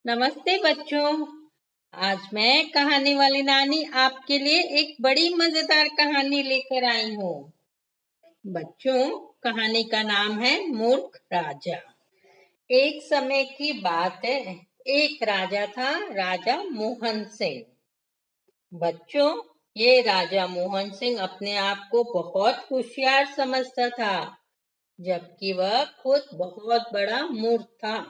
नमस्ते बच्चों। आज मैं कहानी वाली नानी आपके लिए एक बड़ी मजेदार कहानी लेकर आई हूँ। बच्चों, कहानी का नाम है मूर्ख राजा। एक समय की बात है, एक राजा था, राजा मोहन सिंह। बच्चों, ये राजा मोहन सिंह अपने आप को बहुत होशियार समझता था, जबकि वह खुद बहुत बड़ा मूर्ख था।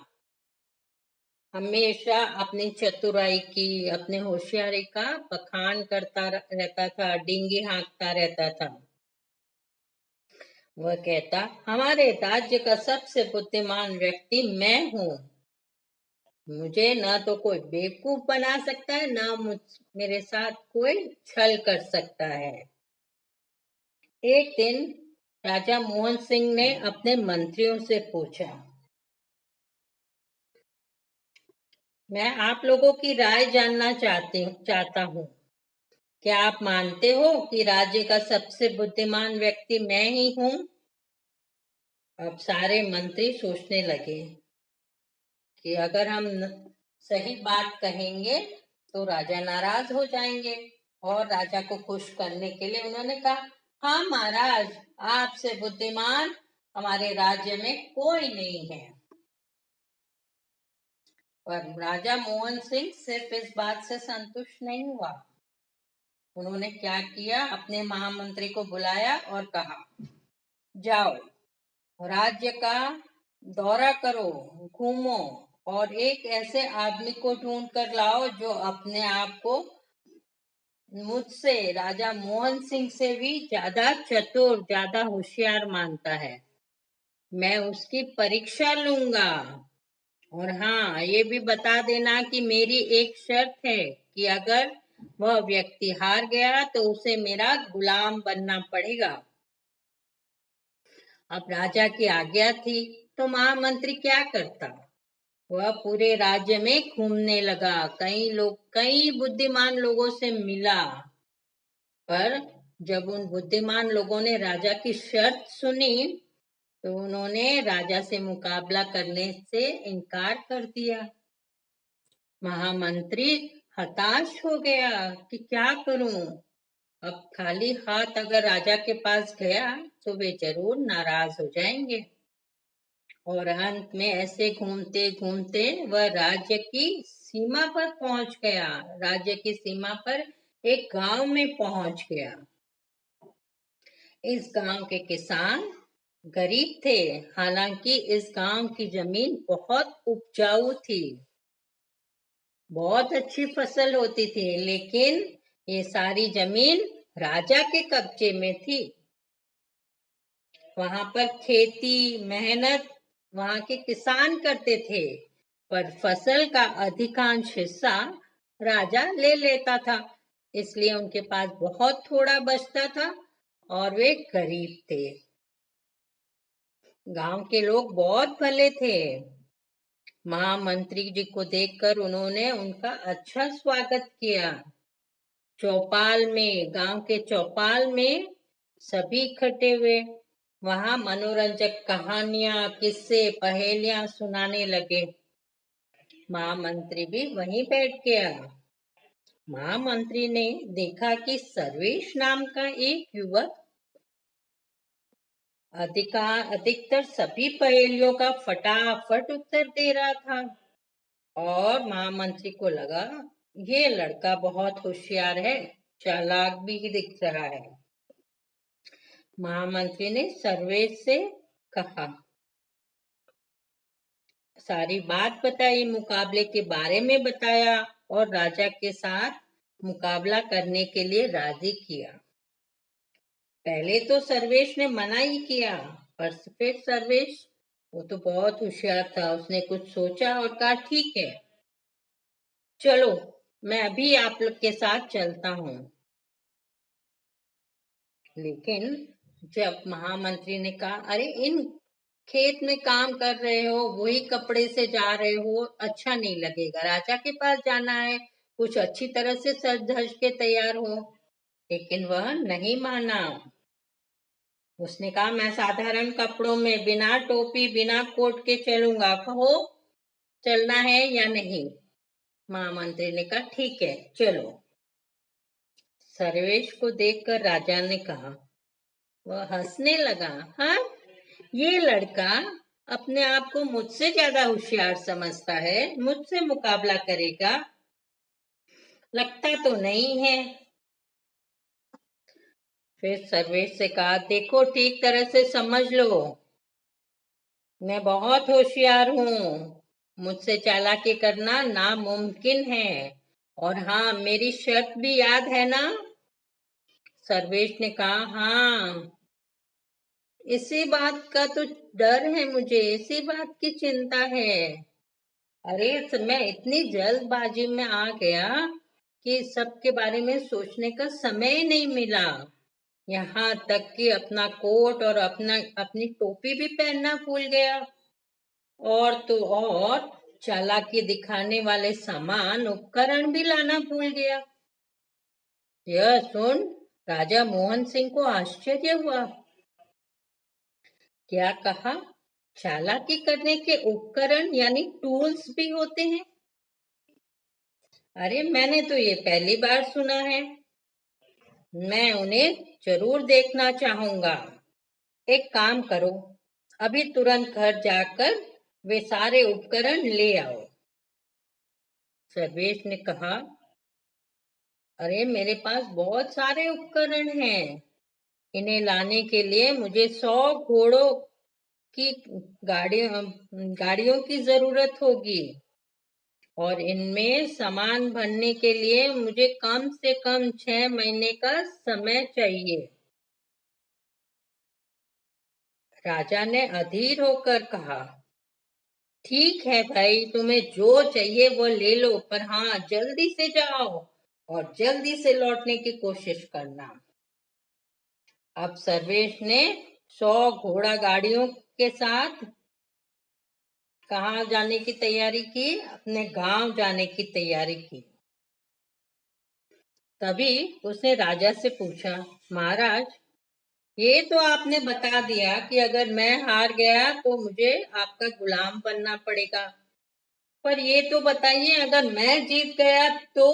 हमेशा अपनी चतुराई की, अपने होशियारी का बखान करता रहता था, डींगे हाँकता रहता था। वह कहता, हमारे राज्य का सबसे बुद्धिमान व्यक्ति मैं हूँ। मुझे न तो कोई बेवकूफ बना सकता है, न मेरे साथ कोई छल कर सकता है। एक दिन राजा मोहन सिंह ने अपने मंत्रियों से पूछा, मैं आप लोगों की राय जानना चाहता हूँ। क्या आप मानते हो कि राज्य का सबसे बुद्धिमान व्यक्ति मैं ही हूँ? अब सारे मंत्री सोचने लगे कि अगर हम सही बात कहेंगे तो राजा नाराज हो जाएंगे, और राजा को खुश करने के लिए उन्होंने कहा, हाँ महाराज, आपसे बुद्धिमान हमारे राज्य में कोई नहीं है। पर राजा मोहन सिंह सिर्फ इस बात से संतुष्ट नहीं हुआ। उन्होंने क्या किया, अपने महामंत्री को बुलाया और कहा, जाओ, राज्य का दौरा करो, घूमो, और एक ऐसे आदमी को ढूंढ कर लाओ जो अपने आप को मुझसे, राजा मोहन सिंह से भी ज्यादा चतुर, ज्यादा होशियार मानता है। मैं उसकी परीक्षा लूंगा। और हाँ, ये भी बता देना कि मेरी एक शर्त है कि अगर वह व्यक्ति हार गया तो उसे मेरा गुलाम बनना पड़ेगा। अब राजा की आज्ञा थी तो महामंत्री क्या करता? वह पूरे राज्य में घूमने लगा, कई बुद्धिमान लोगों से मिला। पर जब उन बुद्धिमान लोगों ने राजा की शर्त सुनी तो उन्होंने राजा से मुकाबला करने से इनकार कर दिया। महामंत्री हताश हो गया कि क्या करूं। अब खाली हाथ अगर राजा के पास गया तो वे जरूर नाराज हो जाएंगे। और अंत में ऐसे घूमते घूमते वह राज्य की सीमा पर पहुंच गया। राज्य की सीमा पर एक गांव में पहुंच गया। इस गांव के किसान गरीब थे, हालांकि इस गांव की जमीन बहुत उपजाऊ थी, बहुत अच्छी फसल होती थी, लेकिन ये सारी जमीन राजा के कब्जे में थी। वहां पर खेती, मेहनत वहां के किसान करते थे, पर फसल का अधिकांश हिस्सा राजा ले लेता था, इसलिए उनके पास बहुत थोड़ा बचता था और वे गरीब थे। गांव के लोग बहुत भले थे। महामंत्री जी को देखकर उन्होंने उनका अच्छा स्वागत किया। चौपाल में, गांव के चौपाल में सभी इकट्ठे हुए। वहां मनोरंजक कहानियां, किस्से, पहेलियां सुनाने लगे। महामंत्री भी वहीं बैठ गया। महामंत्री ने देखा कि सर्वेश नाम का एक युवक अधिकतर सभी पहेलियों का फटाफट उत्तर दे रहा था, और महामंत्री को लगा ये लड़का बहुत होशियार है, चालाक भी दिख रहा है। महामंत्री ने सर्वेश से कहा, सारी बात बताई, मुकाबले के बारे में बताया और राजा के साथ मुकाबला करने के लिए राजी किया। पहले तो सर्वेश ने मना ही किया, पर फिर सर्वेश, वो तो बहुत होशियार था, उसने कुछ सोचा और कहा, ठीक है, चलो, मैं अभी आप लोग के साथ चलता हूँ। लेकिन जब महामंत्री ने कहा, अरे इन खेत में काम कर रहे हो, वही कपड़े से जा रहे हो, अच्छा नहीं लगेगा, राजा के पास जाना है, कुछ अच्छी तरह से सज धज के तैयार हो। लेकिन वह नहीं माना। उसने कहा, मैं साधारण कपड़ों में, बिना टोपी, बिना कोट के चलूंगा, कहो चलना है या नहीं। महामंत्री ने कहा ठीक है चलो। सर्वेश को देखकर राजा ने कहा, वह हंसने लगा, हाँ ये लड़का अपने आप को मुझसे ज्यादा होशियार समझता है, मुझसे मुकाबला करेगा लगता तो नहीं है। फिर सर्वेश से कहा, देखो ठीक तरह से समझ लो, मैं बहुत होशियार हूँ, मुझसे चालाकी करना नामुमकिन है। और हाँ, मेरी शर्त भी याद है ना? सर्वेश ने कहा, हाँ इसी बात का तो डर है मुझे, इसी बात की चिंता है। अरे मैं इतनी जल्दबाजी में आ गया कि सबके बारे में सोचने का समय ही नहीं मिला। यहाँ तक कि अपना कोट और अपनी टोपी भी पहनना भूल गया। और तो और चालाकी दिखाने वाले सामान उपकरण भी लाना भूल गया। यह सुन राजा मोहन सिंह को आश्चर्य हुआ। क्या कहा? चालाकी करने के उपकरण यानी टूल्स भी होते हैं? अरे मैंने तो ये पहली बार सुना है। मैं उन्हें जरूर देखना चाहूंगा। एक काम करो, अभी तुरंत घर जाकर वे सारे उपकरण ले आओ। सर्वेश ने कहा, अरे मेरे पास बहुत सारे उपकरण हैं, इन्हें लाने के लिए मुझे 100 घोड़ों की गाड़ियों की जरूरत होगी और इनमें सामान भरने के लिए मुझे कम से कम 6 महीने का समय चाहिए। राजा ने अधीर होकर कहा, ठीक है भाई, तुम्हें जो चाहिए वो ले लो, पर हाँ जल्दी से जाओ और जल्दी से लौटने की कोशिश करना। अब सर्वेश ने 100 घोड़ा गाड़ियों के साथ कहाँ जाने की तैयारी की? अपने गांव जाने की तैयारी की। तभी उसने राजा से पूछा, महाराज ये तो आपने बता दिया कि अगर मैं हार गया तो मुझे आपका गुलाम बनना पड़ेगा, पर ये तो बताइए अगर मैं जीत गया तो?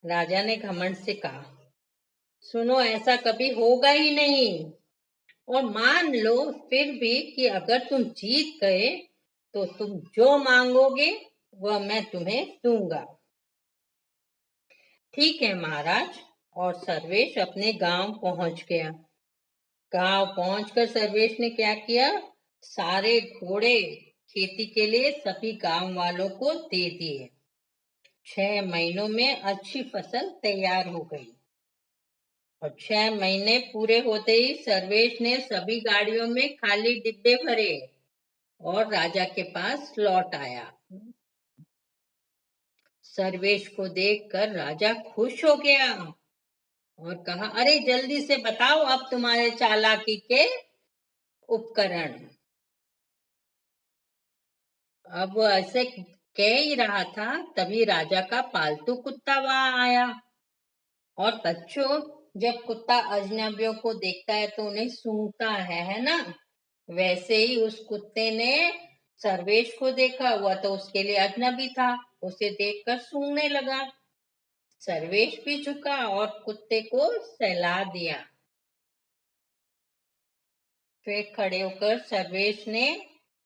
राजा ने घमंड से कहा, सुनो ऐसा कभी होगा ही नहीं, और मान लो फिर भी कि अगर तुम जीत गए तो तुम जो मांगोगे वह मैं तुम्हें दूंगा। ठीक है महाराज। और सर्वेश अपने गांव पहुंच गया। गांव पहुंचकर सर्वेश ने क्या किया? सारे घोड़े खेती के लिए सभी गांव वालों को दे दिए। 6 महीनों में अच्छी फसल तैयार हो गई और 6 महीने पूरे होते ही सर्वेश ने सभी गाड़ियों में खाली डिब्बे भरे और राजा के पास लौट आया। सर्वेश को देखकर राजा खुश हो गया और कहा, अरे जल्दी से बताओ अब तुम्हारे चालाकी के उपकरण। अब वो ऐसे कह ही रहा था, तभी राजा का पालतू कुत्ता वहां आया। और बच्चों, जब कुत्ता अजनबियों को देखता है तो उन्हें सूंघता है ना? वैसे ही उस कुत्ते ने सर्वेश को देखा, वह तो उसके लिए अजनबी था, उसे देखकर सूंघने लगा। सर्वेश भी झुका और कुत्ते को सहला दिया। फिर खड़े होकर सर्वेश ने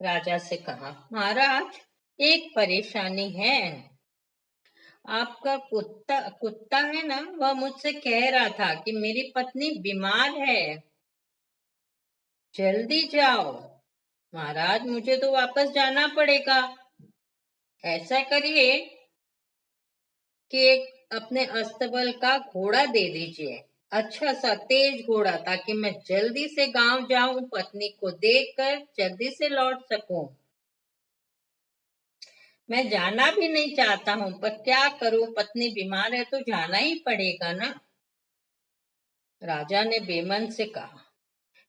राजा से कहा, महाराज एक परेशानी है। आपका कुत्ता कुत्ता है ना, वह मुझसे कह रहा था कि मेरी पत्नी बीमार है, जल्दी जाओ। महाराज मुझे तो वापस जाना पड़ेगा। ऐसा करिए कि एक अपने अस्तबल का घोड़ा दे दीजिए, अच्छा सा तेज घोड़ा, ताकि मैं जल्दी से गांव जाऊं, पत्नी को देखकर जल्दी से लौट सकूं। मैं जाना भी नहीं चाहता हूं, पर क्या करूं, पत्नी बीमार है तो जाना ही पड़ेगा ना। राजा ने बेमन से कहा,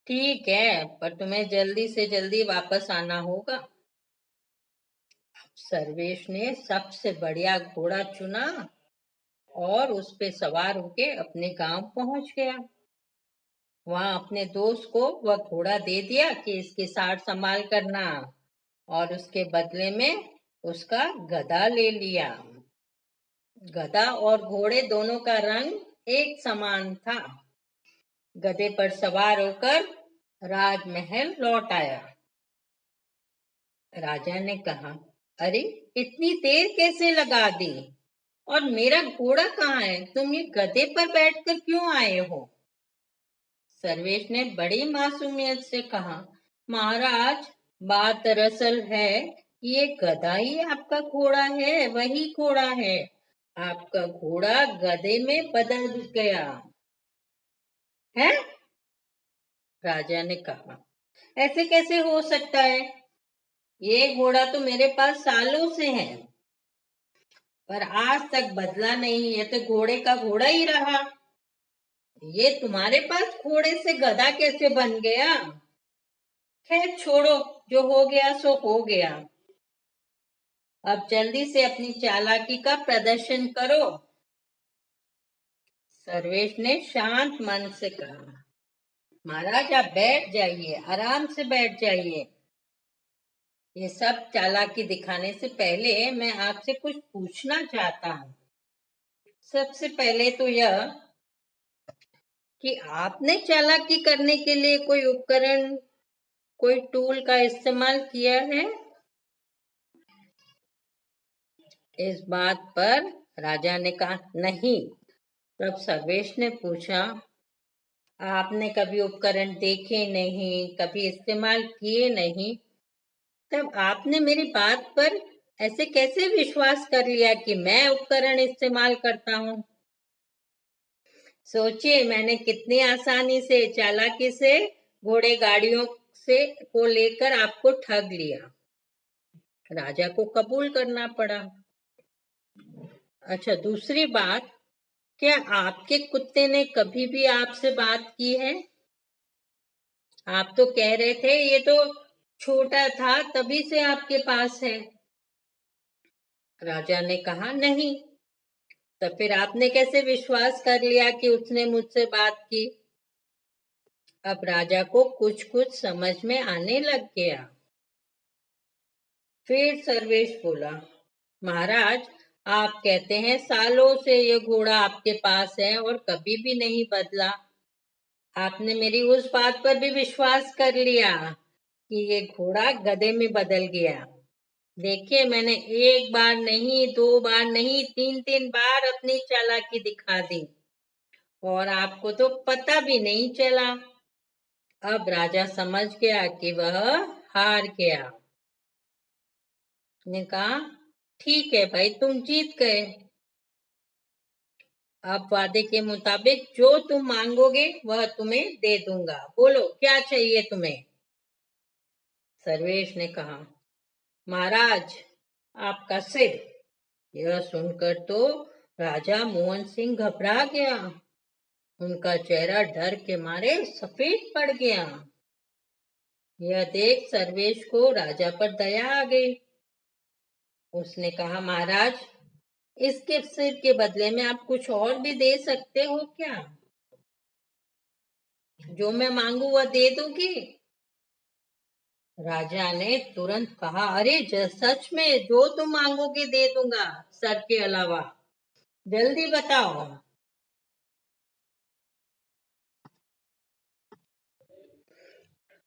ठीक है, पर तुम्हें जल्दी से जल्दी वापस आना होगा। सर्वेश ने सबसे बढ़िया घोड़ा चुना और उस पे सवार होके अपने गांव पहुंच गया। वहां अपने दोस्त को वह घोड़ा दे दिया कि इसकी सार संभाल करना और उसके बदले में उसका गधा ले लिया। गधा और घोड़े दोनों का रंग एक समान था। गधे पर सवार होकर राजमहल लौट आया। राजा ने कहा, अरे इतनी देर कैसे लगा दी? और मेरा घोड़ा कहाँ है? तुम ये गधे पर बैठकर क्यों आए हो? सर्वेश ने बड़ी मासूमियत से कहा, महाराज, बात दरअसल है ये गधा ही आपका घोड़ा है, वही घोड़ा है। आपका घोड़ा गधे में बदल गया है। राजा ने कहा, ऐसे कैसे हो सकता है? ये घोड़ा तो मेरे पास सालों से है, पर आज तक बदला नहीं। ये तो घोड़े का घोड़ा ही रहा। ये तुम्हारे पास घोड़े से गधा कैसे बन गया? खैर छोड़ो, जो हो गया सो हो गया। अब जल्दी से अपनी चालाकी का प्रदर्शन करो। सर्वेश ने शांत मन से कहा, महाराज आप बैठ जाइए, आराम से बैठ जाइए। ये सब चालाकी दिखाने से पहले मैं आपसे कुछ पूछना चाहता हूँ। सबसे पहले तो यह कि आपने चालाकी करने के लिए कोई उपकरण, कोई टूल का इस्तेमाल किया है? इस बात पर राजा ने कहा, नहीं। तब सर्वेश ने पूछा, आपने कभी उपकरण देखे नहीं, कभी इस्तेमाल किए नहीं, तब आपने मेरी बात पर ऐसे कैसे विश्वास कर लिया कि मैं उपकरण इस्तेमाल करता हूँ? सोचिए, मैंने कितनी आसानी से, चालाकी से घोड़े गाड़ियों से को लेकर आपको ठग लिया। राजा को कबूल करना पड़ा। अच्छा, दूसरी बात, क्या आपके कुत्ते ने कभी भी आपसे बात की है? आप तो कह रहे थे ये तो छोटा था तभी से आपके पास है। राजा ने कहा, नहीं। तो फिर आपने कैसे विश्वास कर लिया कि उसने मुझसे बात की? अब राजा को कुछ कुछ समझ में आने लग गया। फिर सर्वेश बोला, महाराज, आप कहते हैं सालों से ये घोड़ा आपके पास है और कभी भी नहीं बदला। आपने मेरी उस बात पर भी विश्वास कर लिया कि ये घोड़ा गधे में बदल गया। देखिए, मैंने एक बार नहीं, दो बार नहीं, तीन तीन बार अपनी चालाकी दिखा दी और आपको तो पता भी नहीं चला। अब राजा समझ गया कि वह हार गया। ने कहा, ठीक है भाई, तुम जीत गए। अब वादे के मुताबिक जो तुम मांगोगे वह तुम्हें दे दूंगा। बोलो क्या चाहिए तुम्हें? सर्वेश ने कहा, महाराज, आपका सिर। यह सुनकर तो राजा मोहन सिंह घबरा गया। उनका चेहरा डर के मारे सफेद पड़ गया। यह देख सर्वेश को राजा पर दया आ गई। उसने कहा, महाराज, इसके सिर के बदले में आप कुछ और भी दे सकते हो क्या? जो मैं मांगू वह दे दोगे? राजा ने तुरंत कहा, अरे सच में, जो तुम मांगोगे दे दूंगा, सर के अलावा। जल्दी बताओ।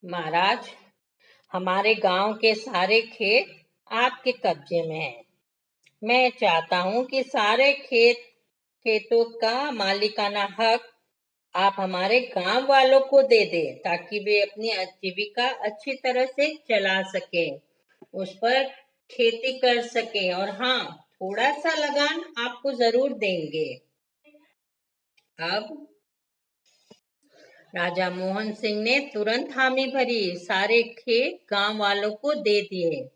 महाराज, हमारे गांव के सारे खेत आपके कब्जे में हैं। मैं चाहता हूं कि सारे खेतों का मालिकाना हक आप हमारे गांव वालों को दे दें, ताकि वे अपनी आजीविका अच्छी तरह से चला सके, उस पर खेती कर सके, और हाँ, थोड़ा सा लगान आपको जरूर देंगे। अब राजा मोहन सिंह ने तुरंत हामी भरी, सारे खेत गांव वालों को दे दिए।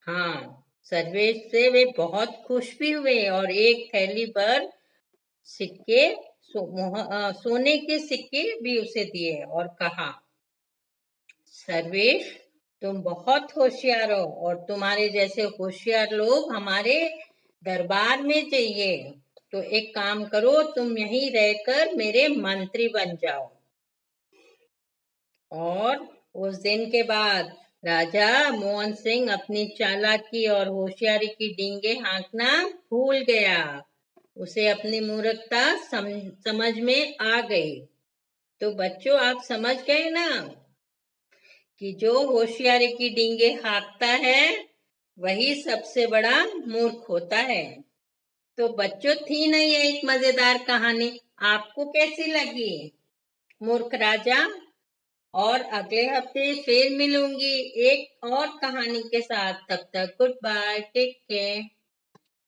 हाँ, सर्वेश से वे बहुत खुश भी हुए और एक थैली भर सिक्के, सोने के सिक्के भी उसे दिए और कहा, सर्वेश, तुम बहुत होशियार हो और तुम्हारे जैसे होशियार लोग हमारे दरबार में चाहिए। तो एक काम करो, तुम यहीं रहकर मेरे मंत्री बन जाओ। और उस दिन के बाद राजा मोहन सिंह अपनी चालाकी और होशियारी की डींगे हाँकना भूल गया। उसे अपनी मूर्खता समझ में आ गई। तो बच्चों, आप समझ गए ना कि जो होशियारी की डींगे हाँकता है वही सबसे बड़ा मूर्ख होता है। तो बच्चों, थी ना ये एक मजेदार कहानी? आपको कैसी लगी, मूर्ख राजा? और अगले हफ्ते फिर मिलूंगी एक और कहानी के साथ। तब तक गुड बाय, टेक केयर।